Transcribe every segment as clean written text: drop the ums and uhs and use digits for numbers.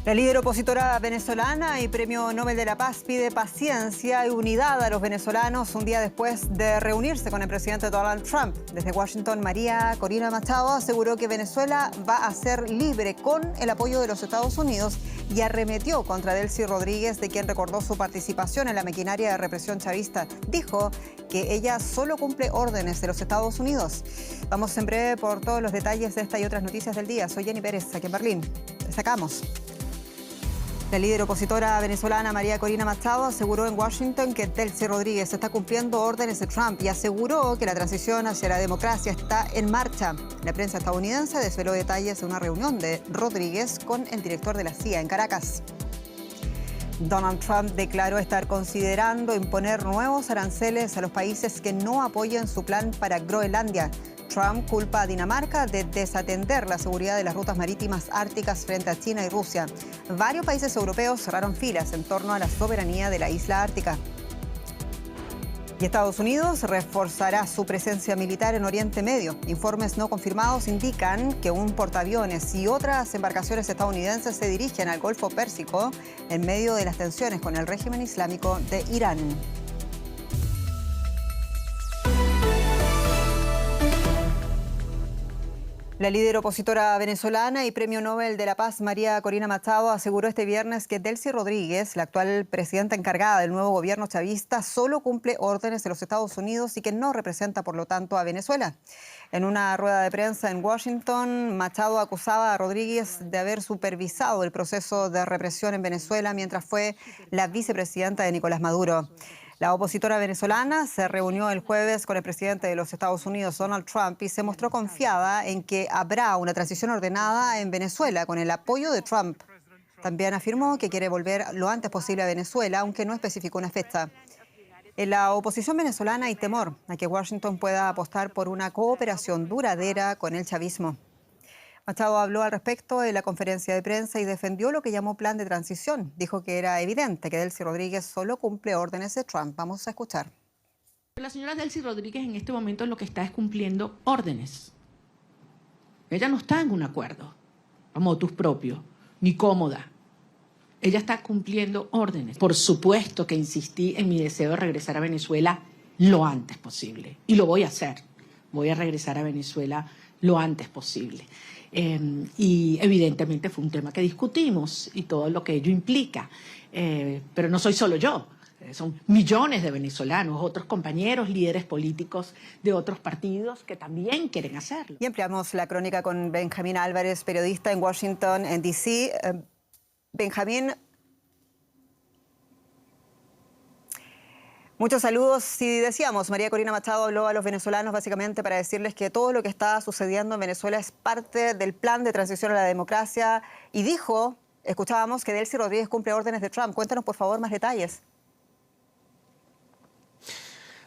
La líder opositora venezolana y Premio Nobel de la Paz pide paciencia y unidad a los venezolanos un día después de reunirse con el presidente Donald Trump. Desde Washington, María Corina Machado aseguró que Venezuela va a ser libre con el apoyo de los Estados Unidos y arremetió contra Delcy Rodríguez, de quien recordó su participación en la maquinaria de represión chavista. Dijo que ella solo cumple órdenes de los Estados Unidos. Vamos en breve por todos los detalles de esta y otras noticias del día. Soy Jenny Pérez, aquí en Berlín. Destacamos. La líder opositora venezolana María Corina Machado aseguró en Washington que Delcy Rodríguez está cumpliendo órdenes de Trump y aseguró que la transición hacia la democracia está en marcha. La prensa estadounidense desveló detalles de una reunión de Rodríguez con el director de la CIA en Caracas. Donald Trump declaró estar considerando imponer nuevos aranceles a los países que no apoyen su plan para Groenlandia. Trump culpa a Dinamarca de desatender la seguridad de las rutas marítimas árticas frente a China y Rusia. Varios países europeos cerraron filas en torno a la soberanía de la isla ártica. Y Estados Unidos reforzará su presencia militar en Oriente Medio. Informes no confirmados indican que un portaaviones y otras embarcaciones estadounidenses se dirigen al Golfo Pérsico en medio de las tensiones con el régimen islámico de Irán. La líder opositora venezolana y Premio Nobel de la Paz, María Corina Machado, aseguró este viernes que Delcy Rodríguez, la actual presidenta encargada del nuevo gobierno chavista, solo cumple órdenes de los Estados Unidos y que no representa, por lo tanto, a Venezuela. En una rueda de prensa en Washington, Machado acusaba a Rodríguez de haber supervisado el proceso de represión en Venezuela mientras fue la vicepresidenta de Nicolás Maduro. La opositora venezolana se reunió el jueves con el presidente de los Estados Unidos, Donald Trump, y se mostró confiada en que habrá una transición ordenada en Venezuela con el apoyo de Trump. También afirmó que quiere volver lo antes posible a Venezuela, aunque no especificó una fecha. En la oposición venezolana hay temor a que Washington pueda apostar por una cooperación duradera con el chavismo. Machado habló al respecto en la conferencia de prensa y defendió lo que llamó plan de transición. Dijo que era evidente que Delcy Rodríguez solo cumple órdenes de Trump. Vamos a escuchar. La señora Delcy Rodríguez en este momento lo que está es cumpliendo órdenes. Ella no está en un acuerdo a motus propio, ni cómoda. Ella está cumpliendo órdenes. Por supuesto que insistí en mi deseo de regresar a Venezuela lo antes posible. Y lo voy a hacer. Voy a regresar a Venezuela lo antes posible. Y evidentemente fue un tema que discutimos y todo lo que ello implica. Pero no soy solo yo, son millones de venezolanos, otros compañeros, líderes políticos de otros partidos que también quieren hacerlo. Y ampliamos la crónica con Benjamín Álvarez, periodista en Washington, en D.C. Benjamín, muchos saludos. Y decíamos, María Corina Machado habló a los venezolanos básicamente para decirles que todo lo que está sucediendo en Venezuela es parte del plan de transición a la democracia y dijo, escuchábamos, que Delcy Rodríguez cumple órdenes de Trump. Cuéntanos, por favor, más detalles.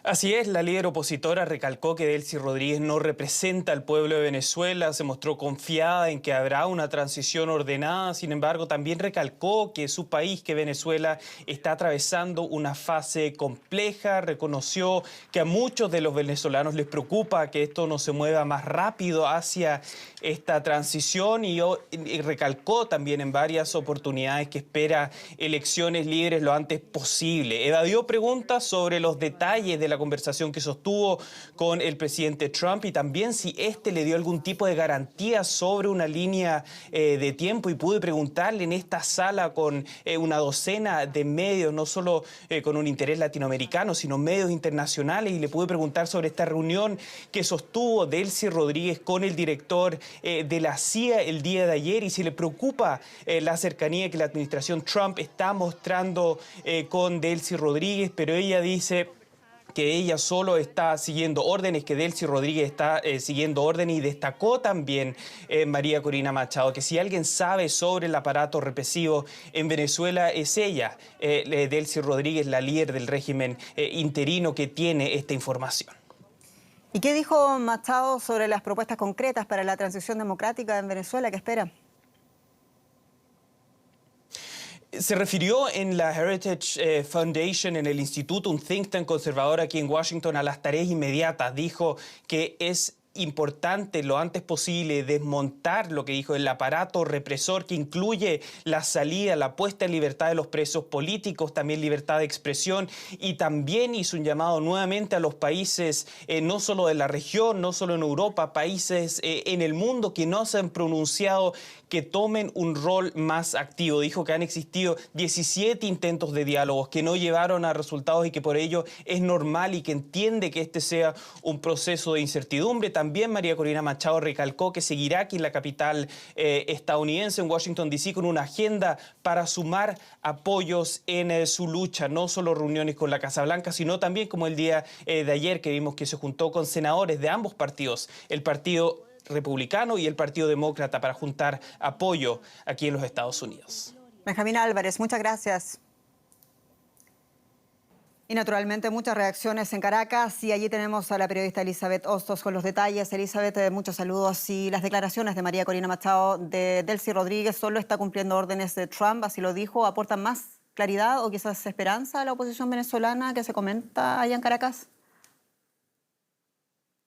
Así es, la líder opositora recalcó que Delcy Rodríguez no representa al pueblo de Venezuela, se mostró confiada en que habrá una transición ordenada, sin embargo también recalcó que su país, que Venezuela, está atravesando una fase compleja, reconoció que a muchos de los venezolanos les preocupa que esto no se mueva más rápido hacia esta transición y recalcó también en varias oportunidades que espera elecciones libres lo antes posible. Evadió preguntas sobre los detalles de la conversación que sostuvo con el presidente Trump y también si éste le dio algún tipo de garantía sobre una línea de tiempo, y pude preguntarle en esta sala con una docena de medios, no solo con un interés latinoamericano, sino medios internacionales, y le pude preguntar sobre esta reunión que sostuvo Delcy Rodríguez con el director de la CIA el día de ayer y si le preocupa la cercanía que la administración Trump está mostrando con Delcy Rodríguez, pero ella dice que ella solo está siguiendo órdenes, que Delcy Rodríguez está siguiendo órdenes, y destacó también María Corina Machado que si alguien sabe sobre el aparato represivo en Venezuela es ella, Delcy Rodríguez, la líder del régimen interino que tiene esta información. ¿Y qué dijo Machado sobre las propuestas concretas para la transición democrática en Venezuela? ¿Qué espera? Se refirió en la Heritage Foundation, en el instituto, un think tank conservador aquí en Washington, a las tareas inmediatas. Dijo que es importante lo antes posible desmontar lo que dijo el aparato represor que incluye la salida, la puesta en libertad de los presos políticos, también libertad de expresión, y también hizo un llamado nuevamente a los países no solo de la región, no solo en Europa, países en el mundo que no se han pronunciado, que tomen un rol más activo. Dijo que han existido 17 intentos de diálogos que no llevaron a resultados y que por ello es normal y que entiende que este sea un proceso de incertidumbre. También María Corina Machado recalcó que seguirá aquí en la capital estadounidense, en Washington, D.C., con una agenda para sumar apoyos en su lucha, no solo reuniones con la Casa Blanca, sino también como el día de ayer que vimos que se juntó con senadores de ambos partidos, el Partido Republicano y el Partido Demócrata, para juntar apoyo aquí en los Estados Unidos. Benjamín Álvarez, muchas gracias. Y naturalmente muchas reacciones en Caracas y allí tenemos a la periodista Elizabeth Hostos con los detalles. Elizabeth, muchos saludos. Y las declaraciones de María Corina Machado de Delcy Rodríguez solo está cumpliendo órdenes de Trump, así lo dijo, ¿aportan más claridad o quizás esperanza a la oposición venezolana que se comenta allá en Caracas?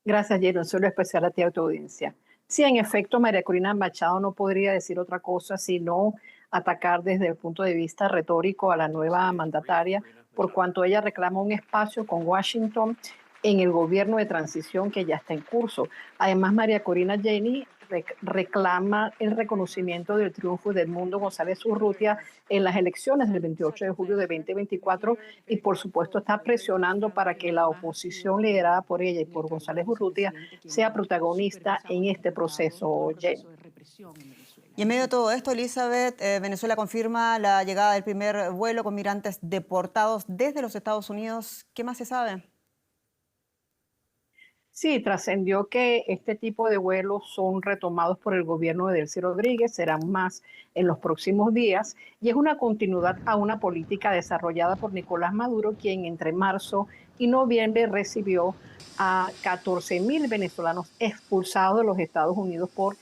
Gracias, Jero. Un saludo especial a ti y a tu audiencia. Sí, en efecto, María Corina Machado no podría decir otra cosa sino atacar desde el punto de vista retórico a la nueva mandataria, por cuanto ella reclama un espacio con Washington en el gobierno de transición que ya está en curso. Además, María Corina Jenny reclama el reconocimiento del triunfo de Edmundo González Urrutia en las elecciones del 28 de julio de 2024 y por supuesto está presionando para que la oposición liderada por ella y por González Urrutia sea protagonista en este proceso, Jenny. Y en medio de todo esto, Elizabeth, Venezuela confirma la llegada del primer vuelo con migrantes deportados desde los Estados Unidos. ¿Qué más se sabe? Sí, trascendió que este tipo de vuelos son retomados por el gobierno de Delcy Rodríguez, serán más en los próximos días y es una continuidad a una política desarrollada por Nicolás Maduro, quien entre marzo y noviembre recibió a 14.000 venezolanos expulsados de los Estados Unidos por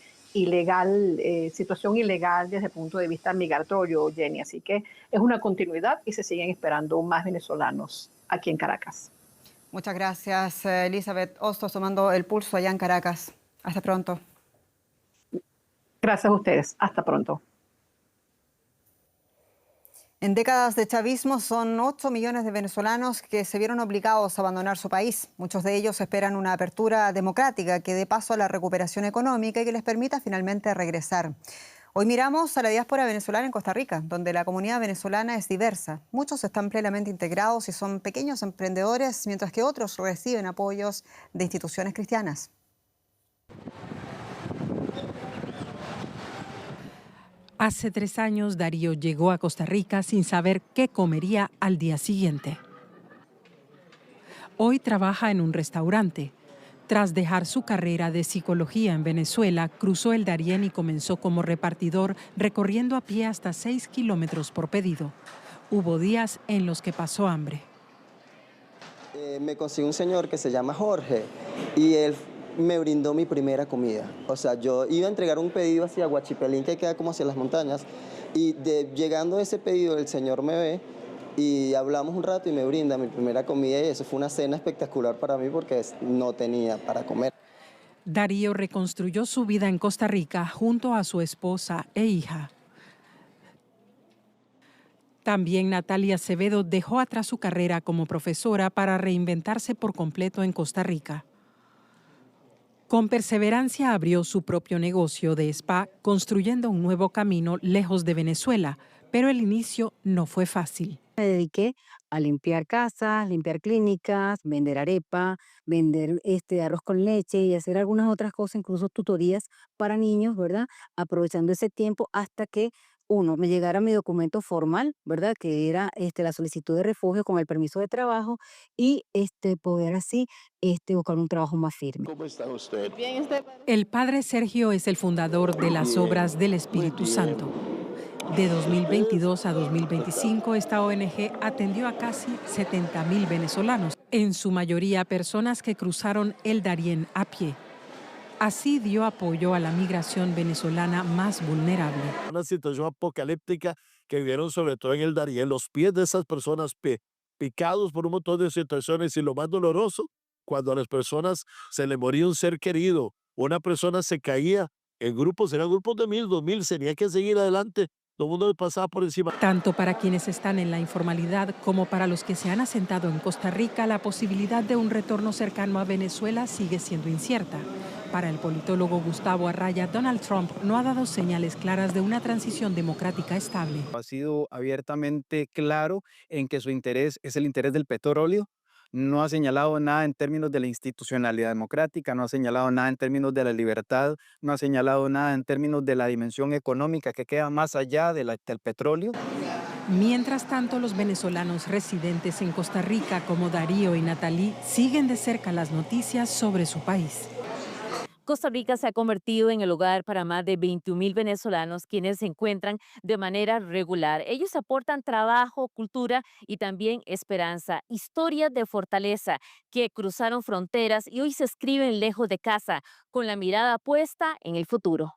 situación ilegal desde el punto de vista migratorio, Jenny. Así que es una continuidad y se siguen esperando más venezolanos aquí en Caracas. Muchas gracias, Elizabeth Hostos, tomando el pulso allá en Caracas. Hasta pronto. Gracias a ustedes. Hasta pronto. En décadas de chavismo son 8 millones de venezolanos que se vieron obligados a abandonar su país. Muchos de ellos esperan una apertura democrática que dé paso a la recuperación económica y que les permita finalmente regresar. Hoy miramos a la diáspora venezolana en Costa Rica, donde la comunidad venezolana es diversa. Muchos están plenamente integrados y son pequeños emprendedores, mientras que otros reciben apoyos de instituciones cristianas. Hace 3 años, Darío llegó a Costa Rica sin saber qué comería al día siguiente. Hoy trabaja en un restaurante. Tras dejar su carrera de psicología en Venezuela, cruzó el Darién y comenzó como repartidor, recorriendo a pie hasta 6 kilómetros por pedido. Hubo días en los que pasó hambre. Me consiguió un señor que se llama Jorge y él me brindó mi primera comida. O sea, yo iba a entregar un pedido hacia Huachipelín, que queda como hacia las montañas, y llegando a ese pedido el señor me ve y hablamos un rato y me brinda mi primera comida y eso fue una cena espectacular para mí porque no tenía para comer. Darío reconstruyó su vida en Costa Rica junto a su esposa e hija. También Natalia Acevedo dejó atrás su carrera como profesora para reinventarse por completo en Costa Rica. Con perseverancia abrió su propio negocio de spa, construyendo un nuevo camino lejos de Venezuela, pero el inicio no fue fácil. Me dediqué a limpiar casas, limpiar clínicas, vender arepa, vender arroz con leche y hacer algunas otras cosas, incluso tutorías para niños, ¿verdad? Aprovechando ese tiempo hasta que me llegara mi documento formal, ¿verdad? Que era la solicitud de refugio con el permiso de trabajo y poder así buscar un trabajo más firme. ¿Cómo está usted? Bien, El padre Sergio es el fundador de las Obras del Espíritu Santo. De 2022 a 2025, esta ONG atendió a casi 70.000 venezolanos, en su mayoría personas que cruzaron el Darién a pie. Así dio apoyo a la migración venezolana más vulnerable. Una situación apocalíptica que vivieron sobre todo en el Darién, los pies de esas personas picados por un montón de situaciones y lo más doloroso cuando a las personas se le moría un ser querido, una persona se caía en grupos, eran grupos de 1000, 2000, tenía que seguir adelante. Todo el mundo le pasaba por encima. Tanto para quienes están en la informalidad como para los que se han asentado en Costa Rica, la posibilidad de un retorno cercano a Venezuela sigue siendo incierta. Para el politólogo Gustavo Arraya, Donald Trump no ha dado señales claras de una transición democrática estable. Ha sido abiertamente claro en que su interés es el interés del petróleo. No ha señalado nada en términos de la institucionalidad democrática, no ha señalado nada en términos de la libertad, no ha señalado nada en términos de la dimensión económica que queda más allá del petróleo. Mientras tanto, los venezolanos residentes en Costa Rica, como Darío y Natalí, siguen de cerca las noticias sobre su país. Costa Rica se ha convertido en el hogar para más de 21,000 venezolanos quienes se encuentran de manera regular. Ellos aportan trabajo, cultura y también esperanza, historias de fortaleza que cruzaron fronteras y hoy se escriben lejos de casa con la mirada puesta en el futuro.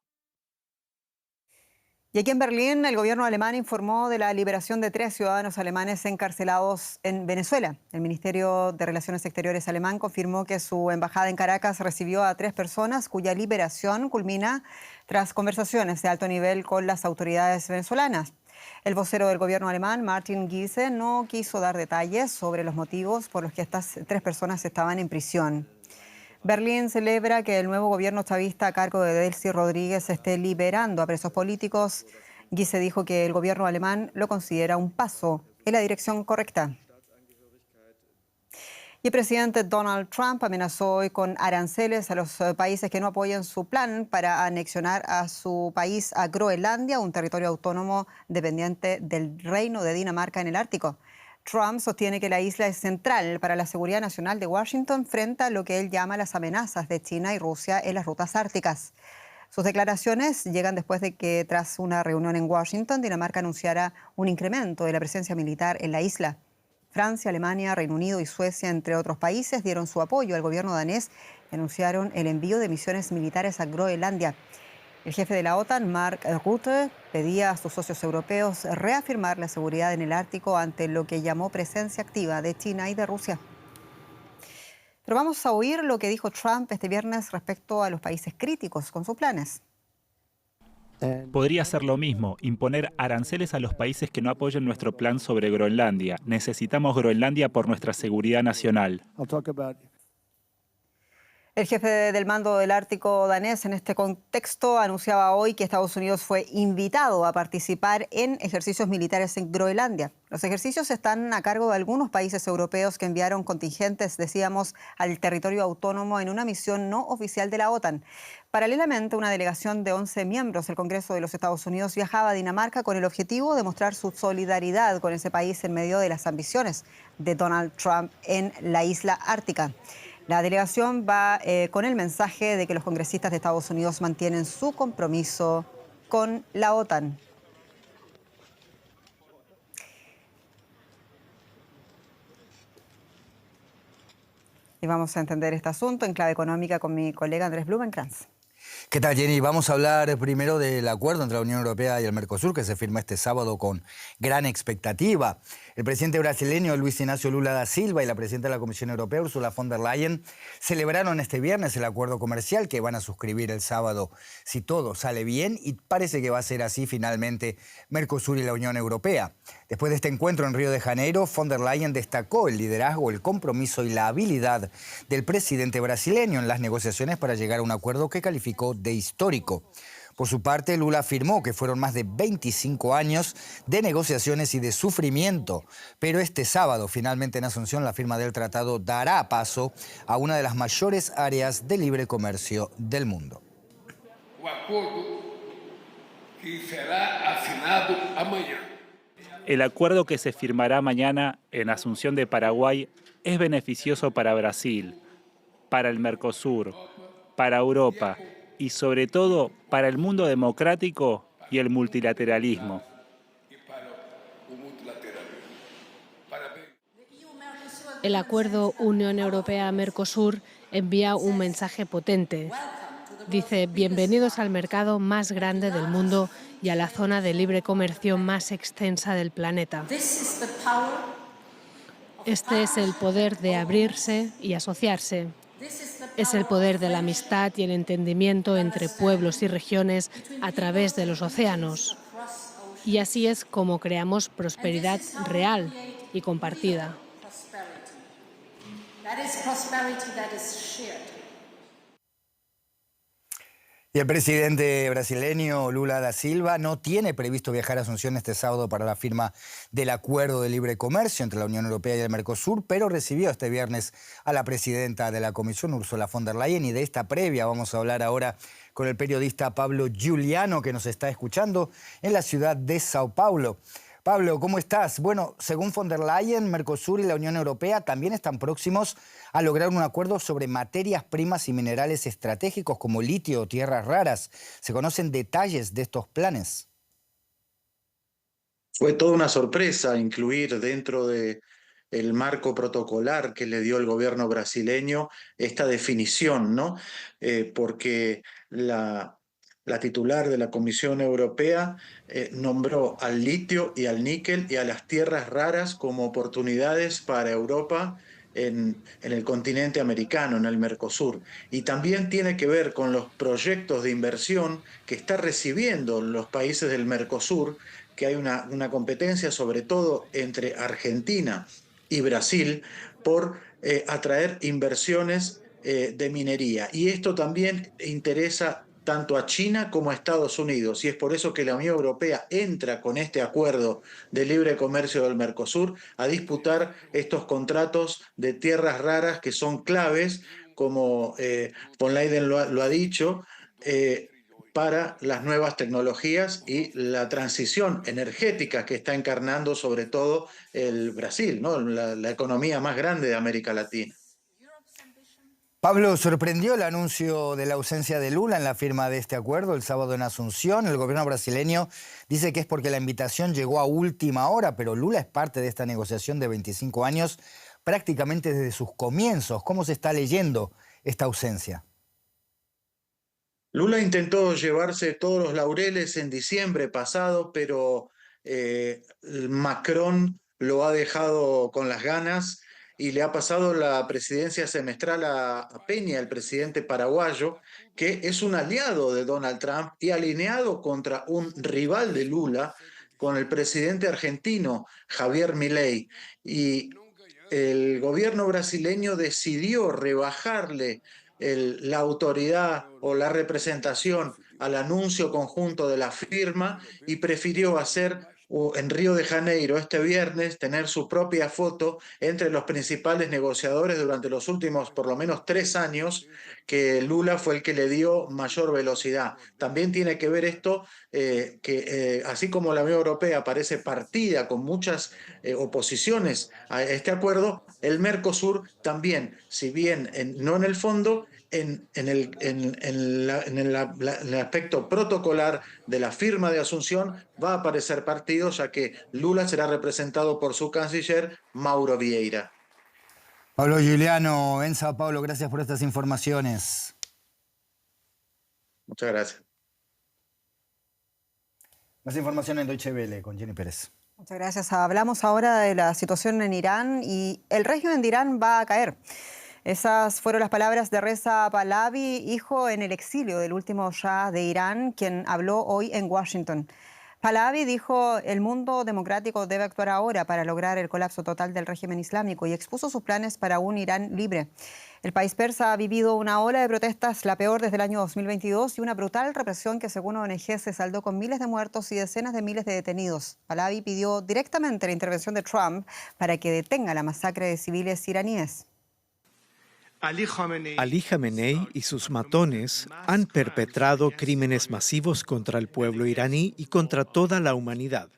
Y aquí en Berlín, el gobierno alemán informó de la liberación de 3 ciudadanos alemanes encarcelados en Venezuela. El Ministerio de Relaciones Exteriores alemán confirmó que su embajada en Caracas recibió a 3 personas cuya liberación culmina tras conversaciones de alto nivel con las autoridades venezolanas. El vocero del gobierno alemán, Martin Giese, no quiso dar detalles sobre los motivos por los que estas 3 personas estaban en prisión. Berlín celebra que el nuevo gobierno chavista a cargo de Delcy Rodríguez esté liberando a presos políticos. Giese dijo que el gobierno alemán lo considera un paso en la dirección correcta. Y el presidente Donald Trump amenazó hoy con aranceles a los países que no apoyen su plan para anexionar a su país a Groenlandia, un territorio autónomo dependiente del Reino de Dinamarca en el Ártico. Trump sostiene que la isla es central para la seguridad nacional de Washington frente a lo que él llama las amenazas de China y Rusia en las rutas árticas. Sus declaraciones llegan después de que, tras una reunión en Washington, Dinamarca anunciara un incremento de la presencia militar en la isla. Francia, Alemania, Reino Unido y Suecia, entre otros países, dieron su apoyo al gobierno danés y anunciaron el envío de misiones militares a Groenlandia. El jefe de la OTAN, Mark Rutte, pedía a sus socios europeos reafirmar la seguridad en el Ártico ante lo que llamó presencia activa de China y de Rusia. Pero vamos a oír lo que dijo Trump este viernes respecto a los países críticos con sus planes. Podría ser lo mismo, imponer aranceles a los países que no apoyen nuestro plan sobre Groenlandia. Necesitamos Groenlandia por nuestra seguridad nacional. El jefe del mando del Ártico danés en este contexto anunciaba hoy que Estados Unidos fue invitado a participar en ejercicios militares en Groenlandia. Los ejercicios están a cargo de algunos países europeos que enviaron contingentes, decíamos, al territorio autónomo en una misión no oficial de la OTAN. Paralelamente, una delegación de 11 miembros del Congreso de los Estados Unidos viajaba a Dinamarca con el objetivo de mostrar su solidaridad con ese país en medio de las ambiciones de Donald Trump en la isla ártica. La delegación va con el mensaje de que los congresistas de Estados Unidos mantienen su compromiso con la OTAN. Y vamos a entender este asunto en clave económica con mi colega Andrés Blumenkrantz. ¿Qué tal, Jenny? Vamos a hablar primero del acuerdo entre la Unión Europea y el Mercosur que se firma este sábado con gran expectativa. El presidente brasileño Luis Inácio Lula da Silva y la presidenta de la Comisión Europea, Ursula von der Leyen, celebraron este viernes el acuerdo comercial que van a suscribir el sábado si todo sale bien, y parece que va a ser así finalmente Mercosur y la Unión Europea. Después de este encuentro en Río de Janeiro, von der Leyen destacó el liderazgo, el compromiso y la habilidad del presidente brasileño en las negociaciones para llegar a un acuerdo que calificó de histórico. Por su parte, Lula afirmó que fueron más de 25 años de negociaciones y de sufrimiento, pero este sábado, finalmente en Asunción, la firma del tratado dará paso a una de las mayores áreas de libre comercio del mundo. El acuerdo que se firmará mañana en Asunción de Paraguay es beneficioso para Brasil, para el Mercosur, para Europa y sobre todo para el mundo democrático y el multilateralismo. El acuerdo Unión Europea-Mercosur envía un mensaje potente. Dice: bienvenidos al mercado más grande del mundo y a la zona de libre comercio más extensa del planeta. Este es el poder de abrirse y asociarse. Es el poder de la amistad y el entendimiento entre pueblos y regiones a través de los océanos. Y así es como creamos prosperidad real y compartida. Y el presidente brasileño Lula da Silva no tiene previsto viajar a Asunción este sábado para la firma del acuerdo de libre comercio entre la Unión Europea y el Mercosur, pero recibió este viernes a la presidenta de la Comisión, Ursula von der Leyen, y de esta previa vamos a hablar ahora con el periodista Pablo Giuliano, que nos está escuchando en la ciudad de Sao Paulo. Pablo, ¿cómo estás? Bueno, según von der Leyen, Mercosur y la Unión Europea también están próximos a lograr un acuerdo sobre materias primas y minerales estratégicos como litio o tierras raras. ¿Se conocen detalles de estos planes? Fue toda una sorpresa incluir dentro del marco protocolar que le dio el gobierno brasileño esta definición, ¿no? Porque la titular de la Comisión Europea nombró al litio y al níquel y a las tierras raras como oportunidades para Europa en el continente americano, en el Mercosur. Y también tiene que ver con los proyectos de inversión que está recibiendo los países del Mercosur, que hay una competencia sobre todo entre Argentina y Brasil por atraer inversiones de minería. Y esto también interesa tanto a China como a Estados Unidos, y es por eso que la Unión Europea entra con este acuerdo de libre comercio del Mercosur a disputar estos contratos de tierras raras que son claves, como von Leyen lo ha dicho, para las nuevas tecnologías y la transición energética que está encarnando sobre todo el Brasil, ¿no? La economía más grande de América Latina. Pablo, sorprendió el anuncio de la ausencia de Lula en la firma de este acuerdo el sábado en Asunción. El gobierno brasileño dice que es porque la invitación llegó a última hora, pero Lula es parte de esta negociación de 25 años, prácticamente desde sus comienzos. ¿Cómo se está leyendo esta ausencia? Lula intentó llevarse todos los laureles en diciembre pasado, pero Macron lo ha dejado con las ganas y le ha pasado la presidencia semestral a Peña, el presidente paraguayo, que es un aliado de Donald Trump y alineado contra un rival de Lula, con el presidente argentino Javier Milei. Y el gobierno brasileño decidió rebajarle la autoridad o la representación al anuncio conjunto de la firma y prefirió hacer en Río de Janeiro este viernes, tener su propia foto entre los principales negociadores durante los últimos por lo menos 3 años, que Lula fue el que le dio mayor velocidad. También tiene que ver esto que así como la Unión Europea parece partida con muchas oposiciones a este acuerdo, el Mercosur también, si bien no en el fondo, en el aspecto protocolar de la firma de Asunción va a aparecer partido, ya que Lula será representado por su canciller Mauro Vieira. Pablo Giuliano, en Sao Paulo, gracias por estas informaciones. Muchas gracias. Más información en Deutsche Welle con Jenny Pérez. Muchas gracias. Hablamos ahora de la situación en Irán y el régimen de Irán va a caer. Esas fueron las palabras de Reza Pahlavi, hijo en el exilio del último Shah de Irán, quien habló hoy en Washington. Pahlavi dijo: el mundo democrático debe actuar ahora para lograr el colapso total del régimen islámico, y expuso sus planes para un Irán libre. El país persa ha vivido una ola de protestas, la peor desde el año 2022, y una brutal represión que, según ONG, se saldó con miles de muertos y decenas de miles de detenidos. Pahlavi pidió directamente la intervención de Trump para que detenga la masacre de civiles iraníes. Ali Khamenei y sus matones han perpetrado crímenes masivos contra el pueblo iraní y contra toda la humanidad.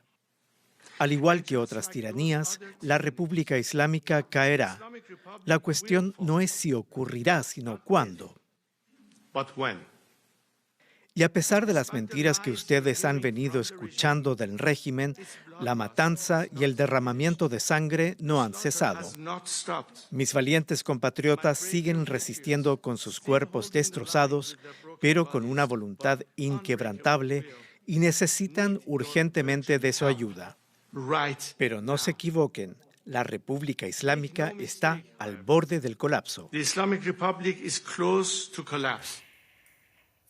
Al igual que otras tiranías, la República Islámica caerá. La cuestión no es si ocurrirá, sino cuándo. Y a pesar de las mentiras que ustedes han venido escuchando del régimen, la matanza y el derramamiento de sangre no han cesado. Mis valientes compatriotas siguen resistiendo con sus cuerpos destrozados, pero con una voluntad inquebrantable, y necesitan urgentemente de su ayuda. Pero no se equivoquen, La República Islámica está al borde del colapso.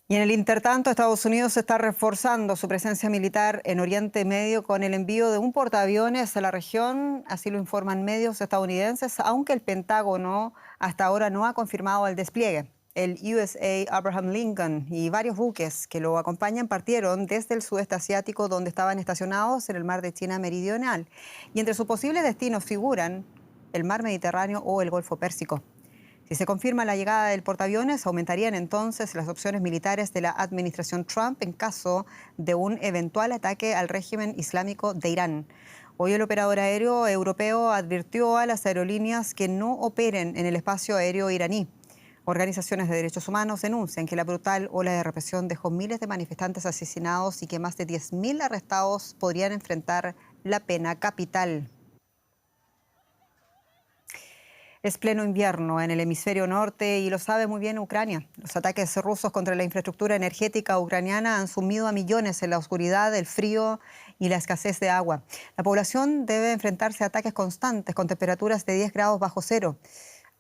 Y en el intertanto, Estados Unidos está reforzando su presencia militar en Oriente Medio con el envío de un portaaviones a la región, así lo informan medios estadounidenses, aunque el Pentágono hasta ahora no ha confirmado el despliegue. El USA Abraham Lincoln y varios buques que lo acompañan partieron desde el sudeste asiático, donde estaban estacionados en el mar de China Meridional. Y entre sus posibles destinos figuran el mar Mediterráneo o el Golfo Pérsico. Si se confirma la llegada del portaaviones, aumentarían entonces las opciones militares de la administración Trump en caso de un eventual ataque al régimen islámico de Irán. Hoy el operador aéreo europeo advirtió a las aerolíneas que no operen en el espacio aéreo iraní. Organizaciones de derechos humanos denuncian que la brutal ola de represión dejó miles de manifestantes asesinados y que más de 10.000 arrestados podrían enfrentar la pena capital. Es pleno invierno en el hemisferio norte y lo sabe muy bien Ucrania. Los ataques rusos contra la infraestructura energética ucraniana han sumido a millones en la oscuridad, el frío y la escasez de agua. La población debe enfrentarse a ataques constantes con temperaturas de 10 grados bajo cero.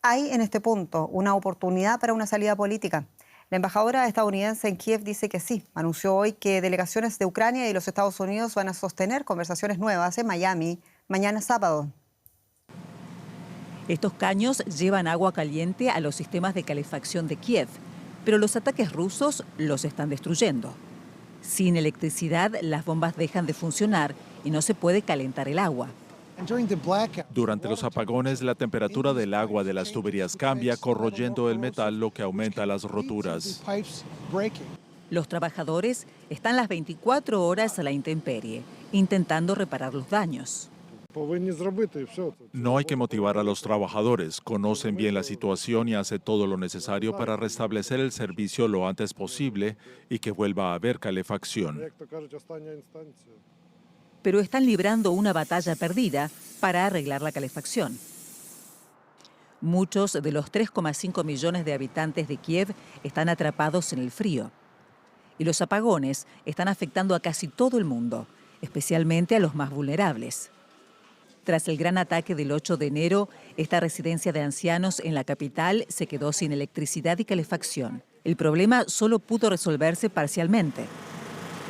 Hay en este punto una oportunidad para una salida política. La embajadora estadounidense en Kiev dice que sí. Anunció hoy que delegaciones de Ucrania y los Estados Unidos van a sostener conversaciones nuevas en Miami mañana sábado. Estos caños llevan agua caliente a los sistemas de calefacción de Kiev, pero los ataques rusos los están destruyendo. Sin electricidad, las bombas dejan de funcionar y no se puede calentar el agua. Durante los apagones, la temperatura del agua de las tuberías cambia, corroyendo el metal, lo que aumenta las roturas. Los trabajadores están las 24 horas a la intemperie, intentando reparar los daños. No hay que motivar a los trabajadores, conocen bien la situación y hacen todo lo necesario para restablecer el servicio lo antes posible y que vuelva a haber calefacción. Pero están librando una batalla perdida para arreglar la calefacción. Muchos de los 3,5 millones de habitantes de Kiev están atrapados en el frío. Y los apagones están afectando a casi todo el mundo, especialmente a los más vulnerables. Tras el gran ataque del 8 de enero, esta residencia de ancianos en la capital se quedó sin electricidad y calefacción. El problema solo pudo resolverse parcialmente.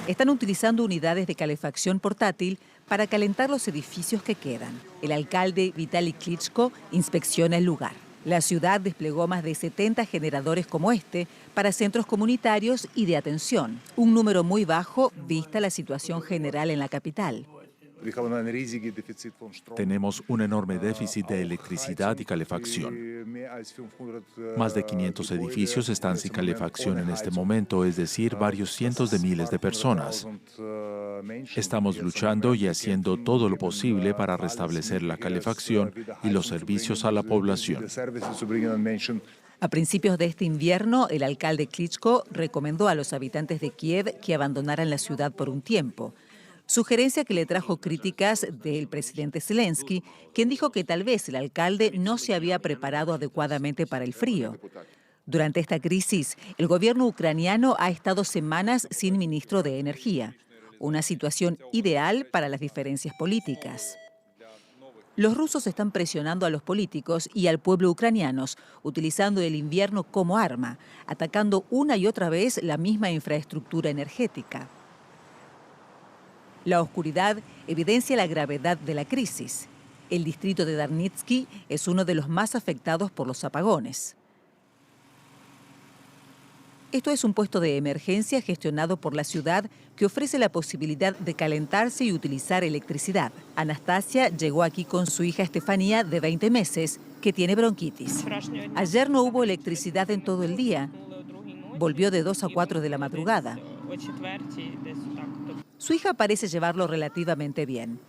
Están utilizando unidades de calefacción portátil para calentar los edificios que quedan. El alcalde Vitaly Klitschko inspecciona el lugar. La ciudad desplegó más de 70 generadores como este para centros comunitarios y de atención, un número muy bajo vista la situación general en la capital. Tenemos un enorme déficit de electricidad y calefacción. Más de 500 edificios están sin calefacción en este momento, es decir, varios cientos de miles de personas. Estamos luchando y haciendo todo lo posible para restablecer la calefacción y los servicios a la población. A principios de este invierno, el alcalde Klitschko recomendó a los habitantes de Kiev que abandonaran la ciudad por un tiempo. Sugerencia que le trajo críticas del presidente Zelensky, quien dijo que tal vez el alcalde no se había preparado adecuadamente para el frío. Durante esta crisis, el gobierno ucraniano ha estado semanas sin ministro de Energía, una situación ideal para las diferencias políticas. Los rusos están presionando a los políticos y al pueblo ucranianos, utilizando el invierno como arma, atacando una y otra vez la misma infraestructura energética. La oscuridad evidencia la gravedad de la crisis. El distrito de Darnitsky es uno de los más afectados por los apagones. Esto es un puesto de emergencia gestionado por la ciudad que ofrece la posibilidad de calentarse y utilizar electricidad. Anastasia llegó aquí con su hija Estefanía, de 20 meses, que tiene bronquitis. Ayer no hubo electricidad en todo el día. Volvió de 2 a 4 de la madrugada. Su hija parece llevarlo relativamente bien.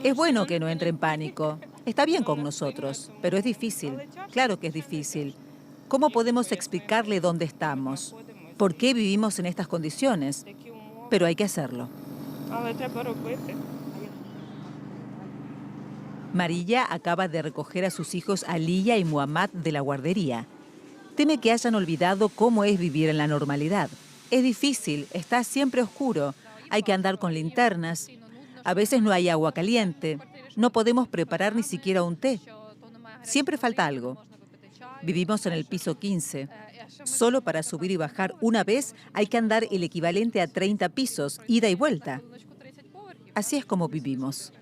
Es bueno que no entre en pánico. Está bien con nosotros, pero es difícil. Claro que es difícil. ¿Cómo podemos explicarle dónde estamos? ¿Por qué vivimos en estas condiciones? Pero hay que hacerlo. María acaba de recoger a sus hijos Aliya y Muhammad de la guardería. Teme que hayan olvidado cómo es vivir en la normalidad. Es difícil, está siempre oscuro, hay que andar con linternas, a veces no hay agua caliente, No podemos preparar ni siquiera un té. Siempre falta algo. Vivimos en el piso 15. Solo para subir y bajar una vez hay que andar el equivalente a 30 pisos, ida y vuelta. Así es como vivimos.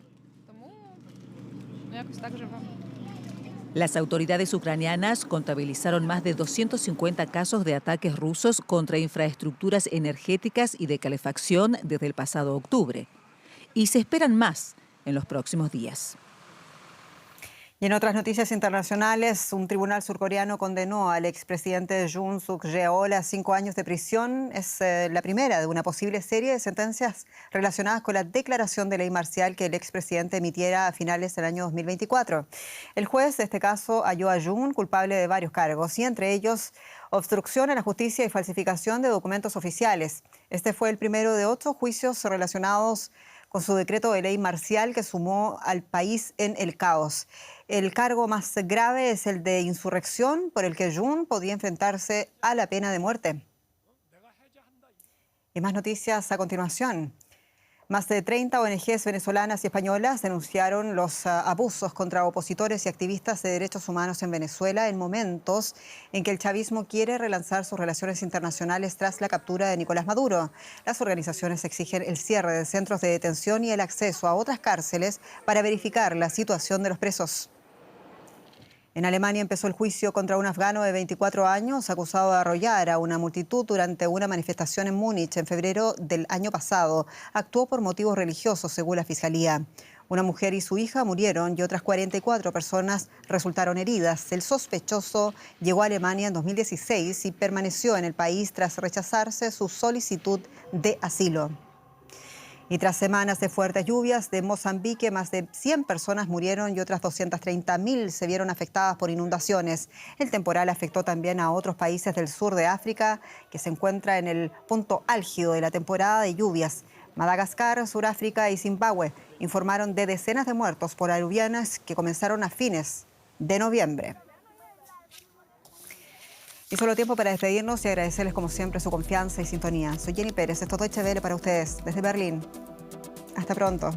Las autoridades ucranianas contabilizaron más de 250 casos de ataques rusos contra infraestructuras energéticas y de calefacción desde el pasado octubre. Y se esperan más en los próximos días. Y en otras noticias internacionales, un tribunal surcoreano condenó al expresidente Yoon Suk-yeol a 5 años de prisión. Es la primera de una posible serie de sentencias relacionadas con la declaración de ley marcial que el expresidente emitiera a finales del año 2024. El juez de este caso halló a Yoon culpable de varios cargos, y entre ellos obstrucción a la justicia y falsificación de documentos oficiales. Este fue el primero de 8 juicios relacionados con su decreto de ley marcial que sumó al país en el caos. El cargo más grave es el de insurrección, por el que Yoon podía enfrentarse a la pena de muerte. Y más noticias a continuación. Más de 30 ONGs venezolanas y españolas denunciaron los abusos contra opositores y activistas de derechos humanos en Venezuela en momentos en que el chavismo quiere relanzar sus relaciones internacionales tras la captura de Nicolás Maduro. Las organizaciones exigen el cierre de centros de detención y el acceso a otras cárceles para verificar la situación de los presos. En Alemania empezó el juicio contra un afgano de 24 años acusado de arrollar a una multitud durante una manifestación en Múnich en febrero del año pasado. Actuó por motivos religiosos, según la fiscalía. Una mujer y su hija murieron y otras 44 personas resultaron heridas. El sospechoso llegó a Alemania en 2016 y permaneció en el país tras rechazarse su solicitud de asilo. Y tras semanas de fuertes lluvias de Mozambique, más de 100 personas murieron y otras 230.000 se vieron afectadas por inundaciones. El temporal afectó también a otros países del sur de África, que se encuentra en el punto álgido de la temporada de lluvias. Madagascar, Sudáfrica y Zimbabue informaron de decenas de muertos por aluvianes que comenzaron a fines de noviembre. Y solo tiempo para despedirnos y agradecerles como siempre su confianza y sintonía. Soy Jenny Pérez, esto es Deutsche Welle para ustedes desde Berlín. Hasta pronto.